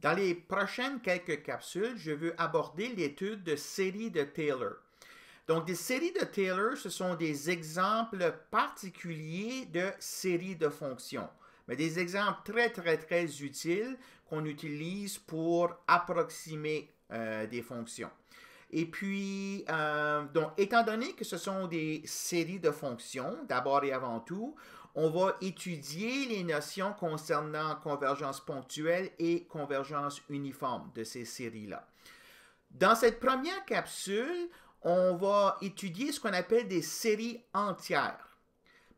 Dans les prochaines quelques capsules, je veux aborder l'étude de séries de Taylor. Donc, des séries de Taylor, ce sont des exemples particuliers de séries de fonctions, mais des exemples très utiles qu'on utilise pour approximer des fonctions. Et puis, donc, étant donné que ce sont des séries de fonctions, d'abord et avant tout, on va étudier les notions concernant convergence ponctuelle et convergence uniforme de ces séries-là. Dans cette première capsule, on va étudier ce qu'on appelle des séries entières.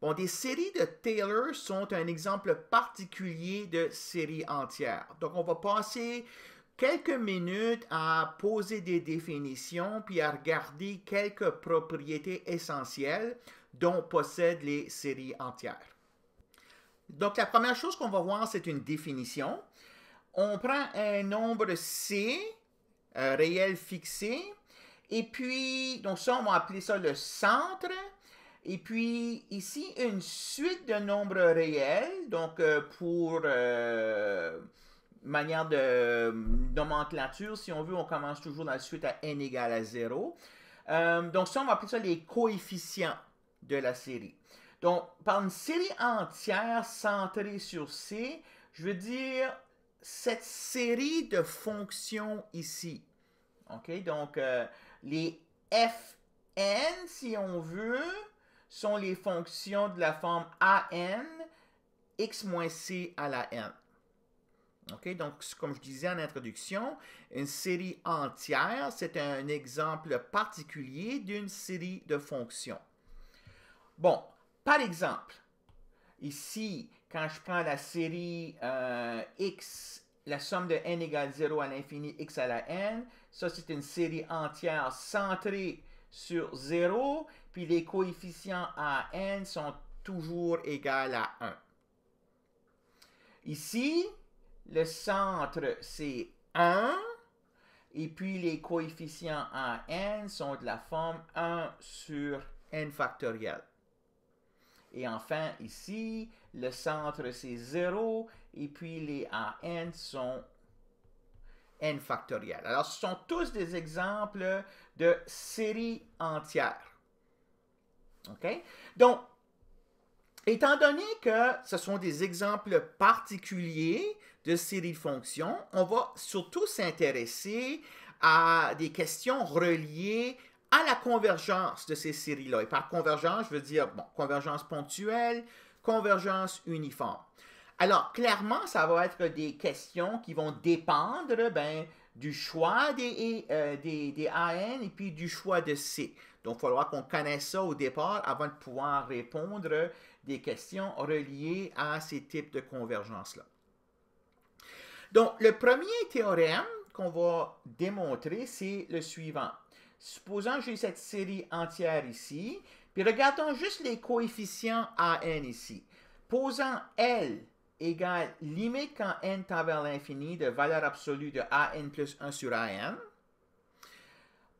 Bon, des séries de Taylor sont un exemple particulier de séries entières. Donc, on va passer quelques minutes à poser des définitions puis à regarder quelques propriétés essentielles dont possèdent les séries entières. Donc, la première chose qu'on va voir, c'est une définition. On prend un nombre C, réel fixé, et puis, donc ça, on va appeler ça le centre. Et puis, ici, une suite de nombres réels, donc pour manière de nomenclature, si on veut, on commence toujours la suite à n égale à 0. Donc ça, on va appeler ça les coefficients de la série. Donc, par une série entière centrée sur C, je veux dire cette série de fonctions ici. OK? Donc, les Fn, si on veut, sont les fonctions de la forme an, x moins c à la n. OK? Donc, comme je disais en introduction, une série entière, c'est un exemple particulier d'une série de fonctions. Bon, par exemple, ici, quand je prends la série x, la somme de n égale 0 à l'infini x à la n, ça c'est une série entière centrée sur 0, puis les coefficients à n sont toujours égaux à 1. Ici, le centre c'est 1, et puis les coefficients à n sont de la forme 1 sur n factoriel. Et enfin, ici, le centre, c'est 0, et puis les AN sont n factoriel. Alors, ce sont tous des exemples de séries entières. OK? Donc, étant donné que ce sont des exemples particuliers de séries de fonctions, on va surtout s'intéresser à des questions reliées à la convergence de ces séries-là. Et par convergence, je veux dire convergence ponctuelle, convergence uniforme. Alors, clairement, ça va être des questions qui vont dépendre du choix des AN et puis du choix de C. Donc, il faudra qu'on connaisse ça au départ avant de pouvoir répondre des questions reliées à ces types de convergence-là. Donc, le premier théorème qu'on va démontrer, c'est le suivant. Supposons que j'ai cette série entière ici, puis regardons juste les coefficients AN ici. Posant L égale limite quand n tend vers l'infini de valeur absolue de AN plus 1 sur AN.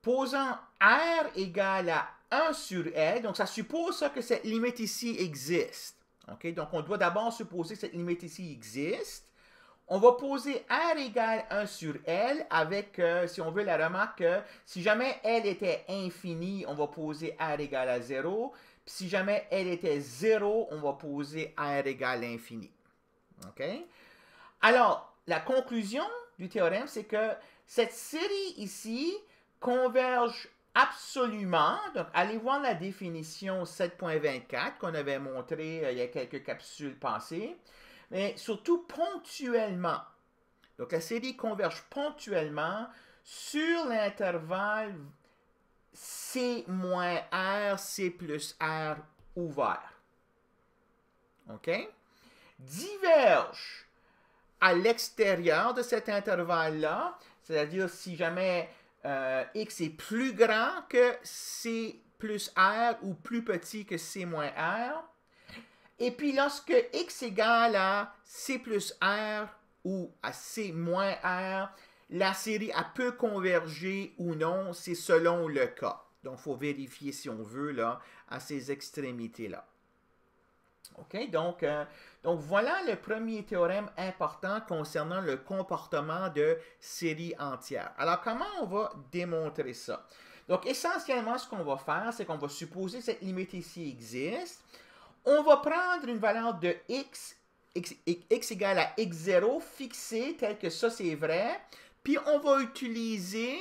Posant R égale à 1 sur L, donc ça suppose que cette limite ici existe. Okay? Donc on doit d'abord supposer que cette limite ici existe. On va poser R égale 1 sur L avec, si on veut, la remarque que si jamais L était infini, on va poser R égale à 0. Puis si jamais L était 0, on va poser R égale infini. OK? Alors, la conclusion du théorème, c'est que cette série ici converge absolument. Donc, allez voir la définition 7.24 qu'on avait montrée il y a quelques capsules passées. Mais surtout ponctuellement. Donc, la série converge ponctuellement sur l'intervalle C moins R, C plus R ouvert. OK? Diverge à l'extérieur de cet intervalle-là, c'est-à-dire si jamais X est plus grand que C plus R ou plus petit que C moins R. Et puis, lorsque x égale à c plus r ou à c moins r, la série peut converger ou non, c'est selon le cas. Donc, il faut vérifier si on veut là, à ces extrémités-là. OK? Donc, voilà le premier théorème important concernant le comportement de séries entières. Alors, comment on va démontrer ça? Donc, essentiellement, ce qu'on va faire, c'est qu'on va supposer que cette limite ici existe. On va prendre une valeur de x égale à x0 fixée, tel que ça, c'est vrai. Puis, on va utiliser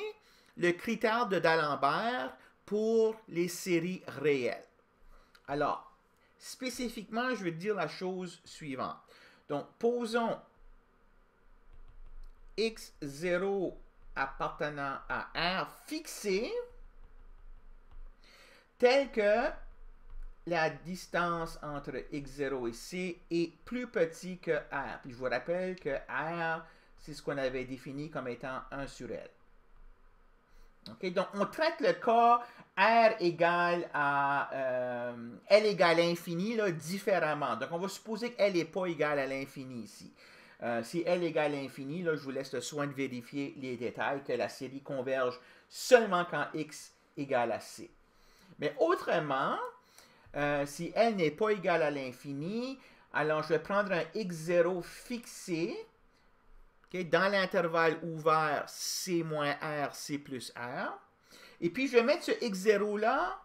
le critère de D'Alembert pour les séries réelles. Alors, spécifiquement, je vais dire la chose suivante. Donc, posons x0 appartenant à R fixé tel que la distance entre x0 et c est plus petit que R. Puis je vous rappelle que R, c'est ce qu'on avait défini comme étant 1 sur L. Okay? Donc, on traite le cas R égale à L égale à l'infini différemment. Donc, on va supposer que L n'est pas égal à l'infini ici. Si L égale à l'infini, je vous laisse le soin de vérifier les détails, que la série converge seulement quand X égale à C. Mais autrement, si L n'est pas égal à l'infini, alors je vais prendre un x0 fixé, okay, dans l'intervalle ouvert C moins R, C plus R. Et puis je vais mettre ce x0-là,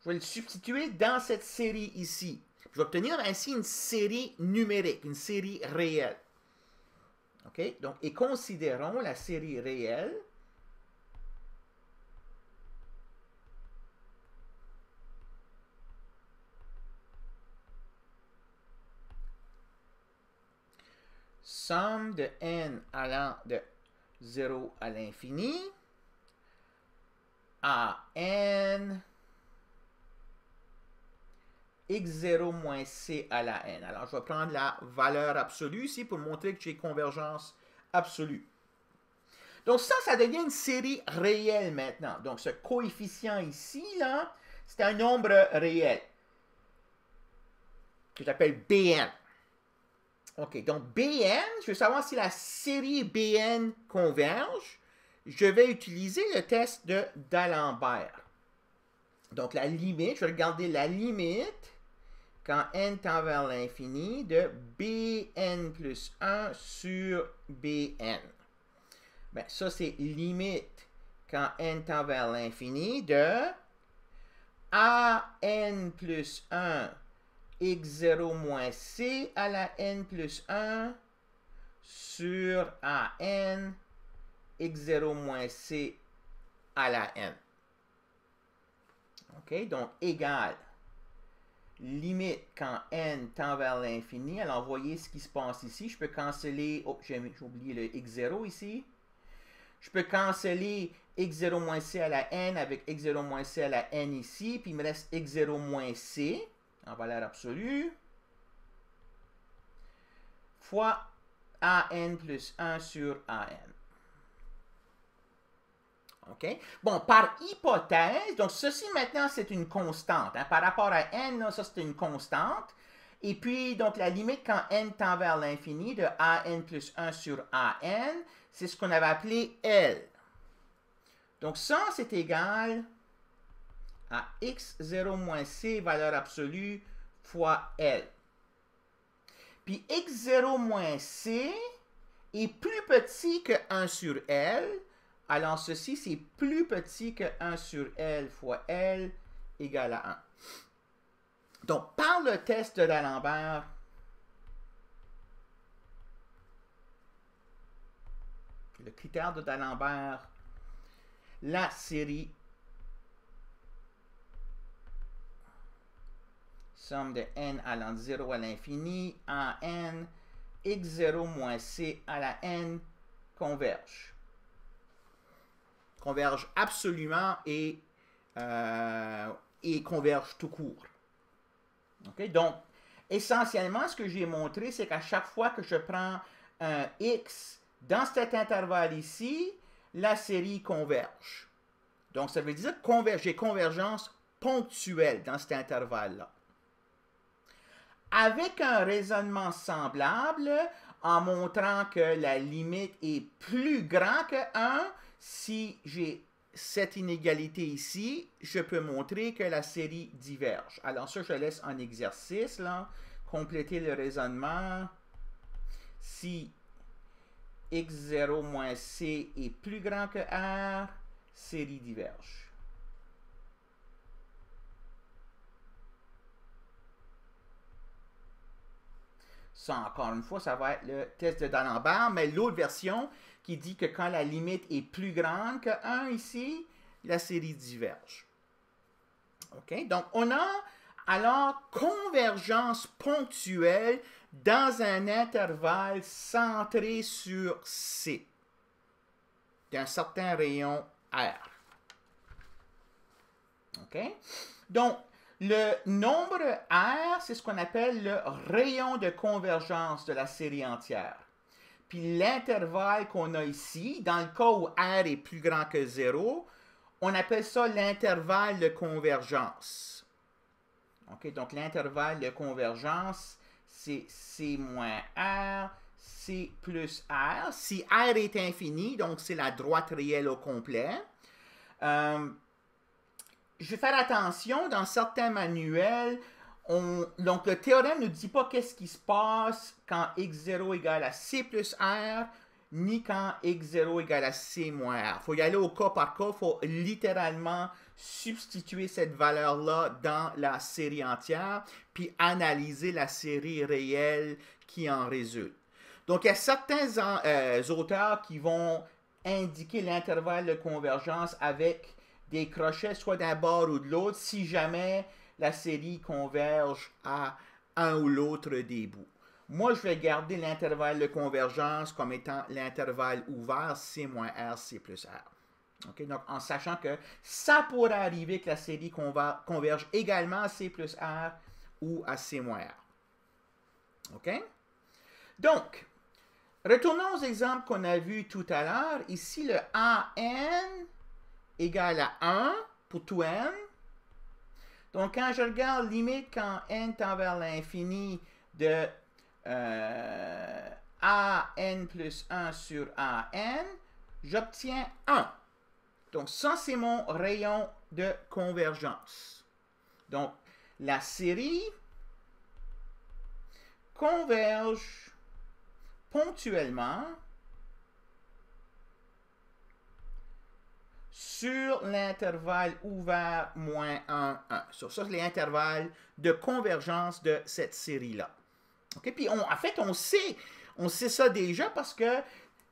je vais le substituer dans cette série ici. Je vais obtenir ainsi une série numérique, une série réelle. OK? Donc, et considérons la série réelle. Somme de n allant de 0 à l'infini à n x0 moins c à la n. Alors, je vais prendre la valeur absolue ici pour montrer que j'ai convergence absolue. Donc, ça devient une série réelle maintenant. Donc, ce coefficient ici, là, c'est un nombre réel que j'appelle Bn. OK, donc Bn, je veux savoir si la série Bn converge. Je vais utiliser le test de D'Alembert. Donc, la limite, je vais regarder la limite quand n tend vers l'infini de Bn plus 1 sur Bn. Ben, ça, c'est limite quand n tend vers l'infini de An plus 1 x0 moins c à la n plus 1 sur An x0 moins c à la n. OK, donc égal limite quand n tend vers l'infini. Alors, voyez ce qui se passe ici. Je peux canceller... Oh, j'ai oublié le x0 ici. Je peux canceller x0 moins c à la n avec x0 moins c à la n ici. Puis il me reste x0 moins c en valeur absolue fois An plus 1 sur An. OK? Bon, par hypothèse, donc ceci maintenant c'est une constante. Hein, par rapport à n, là, ça c'est une constante. Et puis, donc la limite quand n tend vers l'infini de An plus 1 sur An, c'est ce qu'on avait appelé L. Donc ça, c'est égal à x0 moins c, valeur absolue, fois L. Puis x0 moins c est plus petit que 1 sur L. Alors ceci, c'est plus petit que 1 sur L fois L égale à 1. Donc, par le test de D'Alembert, le critère de D'Alembert, la série somme de n allant de 0 à l'infini en n, x0 moins c à la n converge. Converge absolument et converge tout court. Okay? Donc, essentiellement, ce que j'ai montré, c'est qu'à chaque fois que je prends un x dans cet intervalle ici, la série converge. Donc, ça veut dire que j'ai convergence ponctuelle dans cet intervalle-là. Avec un raisonnement semblable, en montrant que la limite est plus grande que 1, si j'ai cette inégalité ici, je peux montrer que la série diverge. Alors ça, je laisse en exercice, là, compléter le raisonnement. Si x0 moins c est plus grand que r, série diverge. Ça, encore une fois, ça va être le test de D'Alembert, mais l'autre version qui dit que quand la limite est plus grande que 1 ici, la série diverge. OK? Donc, on a alors convergence ponctuelle dans un intervalle centré sur C, d'un certain rayon R. OK? Donc, le nombre R, c'est ce qu'on appelle le rayon de convergence de la série entière. Puis l'intervalle qu'on a ici, dans le cas où R est plus grand que 0, on appelle ça l'intervalle de convergence. OK? Donc, l'intervalle de convergence, c'est C moins R, C plus R. Si R est infini, donc c'est la droite réelle au complet. Je vais faire attention, dans certains manuels, donc le théorème ne dit pas qu'est-ce qui se passe quand x0 égale à c plus r, ni quand x0 égale à c moins r. Il faut y aller au cas par cas, il faut littéralement substituer cette valeur-là dans la série entière, puis analyser la série réelle qui en résulte. Donc, il y a certains auteurs qui vont indiquer l'intervalle de convergence avec des crochets, soit d'un bord ou de l'autre, si jamais la série converge à un ou l'autre des bouts. Moi, je vais garder l'intervalle de convergence comme étant l'intervalle ouvert C moins R, C plus R. Okay? Donc, en sachant que ça pourrait arriver que la série converge également à C plus R ou à C moins R. OK? Donc, retournons aux exemples qu'on a vus tout à l'heure. Ici, le AN égale à 1 pour tout n. Donc, quand je regarde limite quand n tend vers l'infini de an plus 1 sur an, j'obtiens 1. Donc, ça, c'est mon rayon de convergence. Donc, la série converge ponctuellement sur l'intervalle ouvert moins 1, 1. Sur ça, c'est l'intervalle de convergence de cette série-là. Okay? Puis, en fait, on sait ça déjà parce que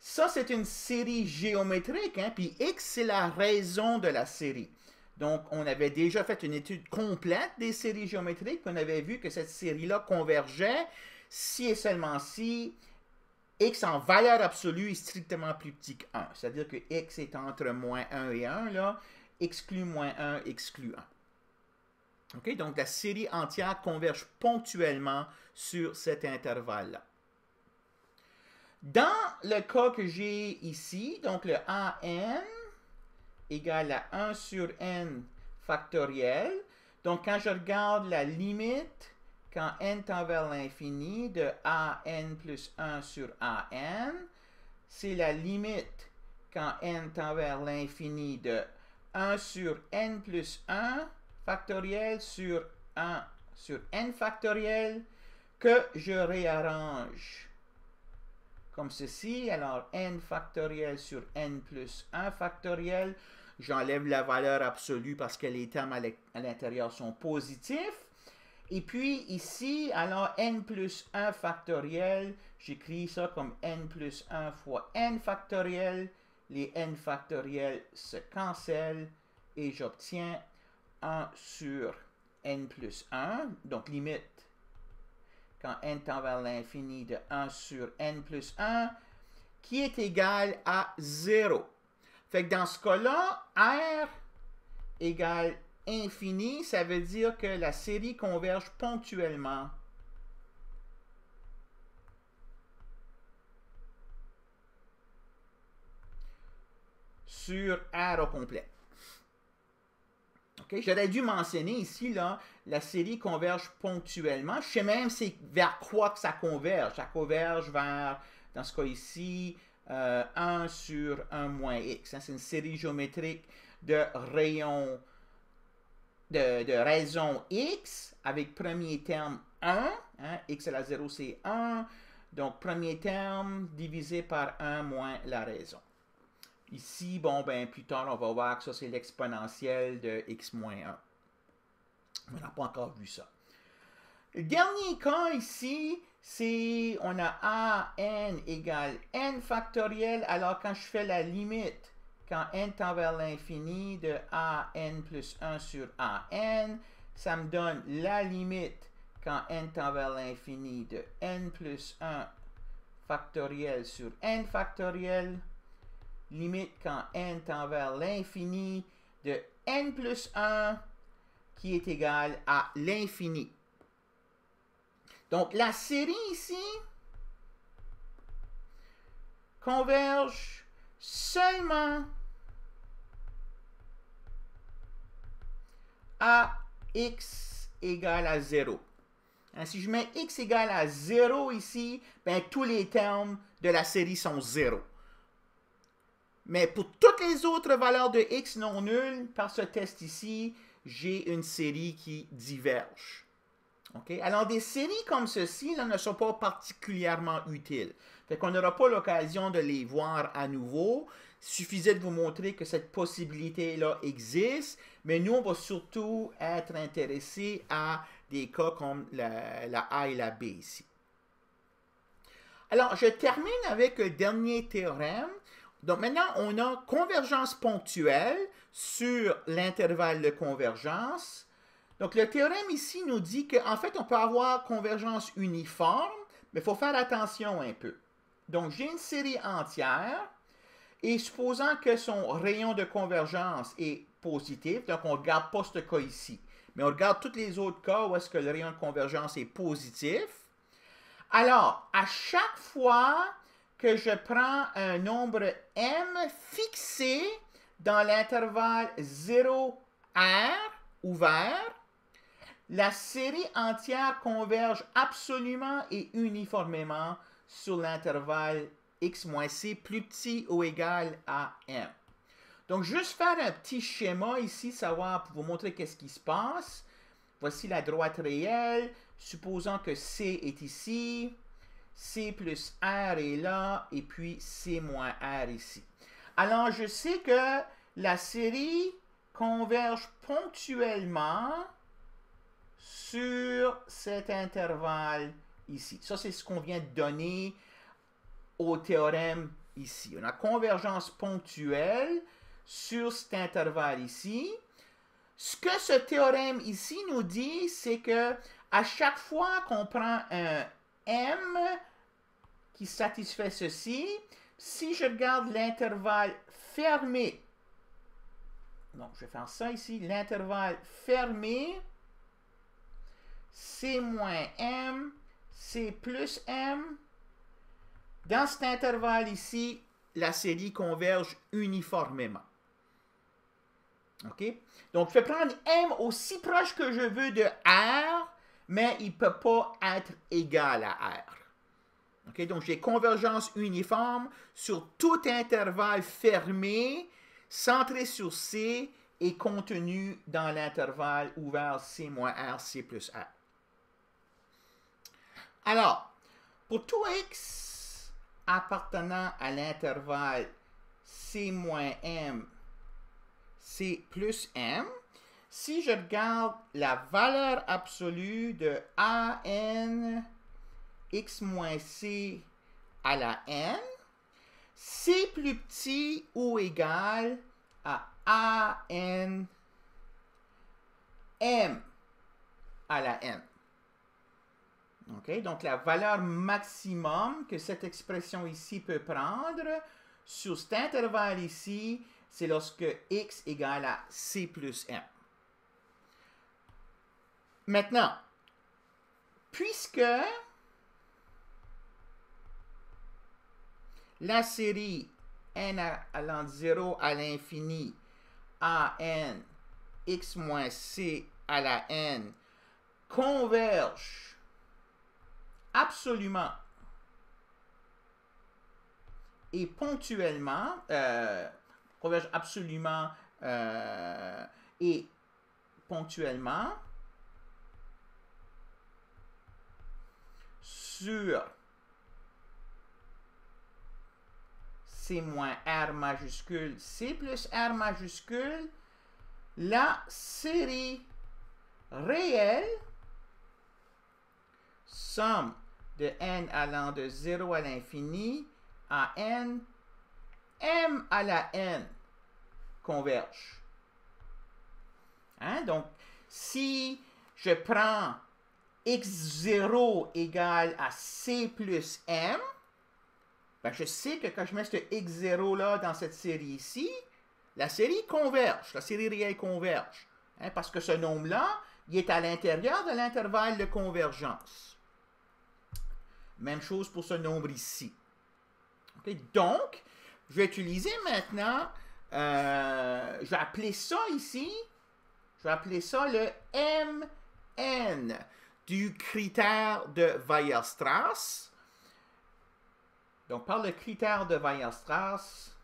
ça, c'est une série géométrique, hein? Puis X, c'est la raison de la série. Donc, on avait déjà fait une étude complète des séries géométriques, puis on avait vu que cette série-là convergeait si et seulement si x en valeur absolue est strictement plus petit que 1. C'est-à-dire que x est entre moins 1 et 1, là, exclut moins 1, exclut 1. OK? Donc, la série entière converge ponctuellement sur cet intervalle-là. Dans le cas que j'ai ici, donc le AN égale à 1 sur n factoriel. Donc, quand je regarde la limite, quand n tend vers l'infini de an plus 1 sur an, c'est la limite quand n tend vers l'infini de 1 sur n plus 1 factoriel sur 1 sur n factoriel que je réarrange comme ceci. Alors, n factoriel sur n plus 1 factoriel. J'enlève la valeur absolue parce que les termes à l'intérieur sont positifs. Et puis ici, alors n plus 1 factoriel, j'écris ça comme n plus 1 fois n factoriel. Les n factoriels se cancellent et j'obtiens 1 sur n plus 1. Donc limite quand n tend vers l'infini de 1 sur n plus 1, qui est égal à 0. Fait que dans ce cas-là, R égale infini, ça veut dire que la série converge ponctuellement sur R au complet. Okay? J'aurais dû mentionner ici, là, la série converge ponctuellement. Je sais même c'est vers quoi que ça converge. Ça converge vers, dans ce cas ici, 1 sur 1 moins x. C'est une série géométrique de rayon de raison x avec premier terme 1. Hein, x à la 0, c'est 1. Donc, premier terme divisé par 1 moins la raison. Ici, bon, ben, plus tard, on va voir que ça, c'est l'exponentielle de x moins 1. On n'a pas encore vu ça. Le dernier cas ici, c'est on a a n égale n factoriel. Alors, quand je fais la limite, quand n tend vers l'infini de a n plus 1 sur a n, ça me donne la limite quand n tend vers l'infini de n plus 1 factoriel sur n factoriel. Limite quand n tend vers l'infini de n plus 1 qui est égal à l'infini. Donc, la série ici converge seulement à x égale à 0. Hein, si je mets x égale à 0 ici, ben, tous les termes de la série sont 0. Mais pour toutes les autres valeurs de x non nulles, par ce test ici, j'ai une série qui diverge. Okay? Alors, des séries comme ceci là, ne sont pas particulièrement utiles. Fait qu'on n'aura pas l'occasion de les voir à nouveau. Il suffisait de vous montrer que cette possibilité-là existe, mais nous, on va surtout être intéressés à des cas comme la A et la B ici. Alors, je termine avec le dernier théorème. Donc, maintenant, on a convergence ponctuelle sur l'intervalle de convergence. Donc, le théorème ici nous dit qu'en fait, on peut avoir convergence uniforme, mais il faut faire attention un peu. Donc, j'ai une série entière, et supposant que son rayon de convergence est positif, donc on ne regarde pas ce cas ici, mais on regarde tous les autres cas où est-ce que le rayon de convergence est positif. Alors, à chaque fois que je prends un nombre m fixé dans l'intervalle 0R ouvert, la série entière converge absolument et uniformément sur l'intervalle x moins c plus petit ou égal à m. Donc, juste faire un petit schéma ici, savoir pour vous montrer qu'est-ce qui se passe. Voici la droite réelle. Supposons que c est ici, c plus r est là, et puis c moins r ici. Alors, je sais que la série converge ponctuellement sur cet intervalle ici. Ça, c'est ce qu'on vient de donner au théorème ici. On a convergence ponctuelle sur cet intervalle ici. Ce que ce théorème ici nous dit, c'est que à chaque fois qu'on prend un m qui satisfait ceci, si je regarde l'intervalle fermé, donc je vais faire ça ici, l'intervalle fermé, c moins m, c plus m, dans cet intervalle ici, la série converge uniformément. OK? Donc, je vais prendre m aussi proche que je veux de r, mais il ne peut pas être égal à r. OK? Donc, j'ai convergence uniforme sur tout intervalle fermé, centré sur c et contenu dans l'intervalle ouvert c moins r, c plus r. Alors, pour tout x appartenant à l'intervalle c moins m, c plus m, si je regarde la valeur absolue de a n x moins c à la n, c'est plus petit ou égal à a n m à la n. Okay? Donc, la valeur maximum que cette expression ici peut prendre sur cet intervalle ici, c'est lorsque x égale à c plus m. Maintenant, puisque la série n allant de 0 à l'infini a n x moins c à la n converge absolument et ponctuellement, converge absolument et ponctuellement sur C moins R majuscule, C plus R majuscule, la série réelle, somme de n allant de 0 à l'infini à n, m à la n, converge. Hein? Donc, si je prends x0 égale à c plus m, ben je sais que quand je mets ce x0 là dans cette série ici, la série converge, la série réelle converge. Hein? Parce que ce nombre-là, il est à l'intérieur de l'intervalle de convergence. Même chose pour ce nombre ici. Okay? Donc, je vais utiliser maintenant, je vais appeler ça ici, je vais appeler ça le Mn du critère de Weierstrass. Donc, par le critère de Weierstrass,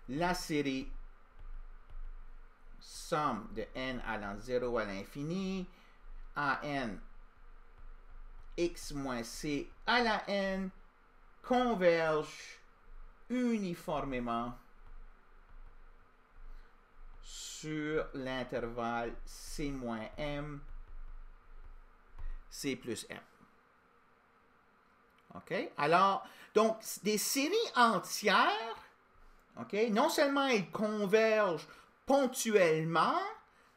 la série somme de n allant de 0 à l'infini à n x moins c à la n converge uniformément sur l'intervalle c moins m, c plus m. OK? Alors, donc, des séries entières, OK, non seulement elles convergent ponctuellement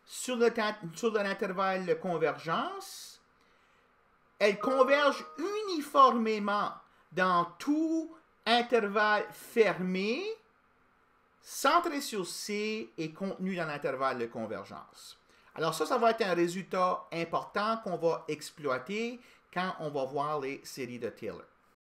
sur l'intervalle de convergence, elles convergent uniformément dans tout intervalle fermé, centré sur C et contenu dans l'intervalle de convergence. Alors ça va être un résultat important qu'on va exploiter quand on va voir les séries de Taylor.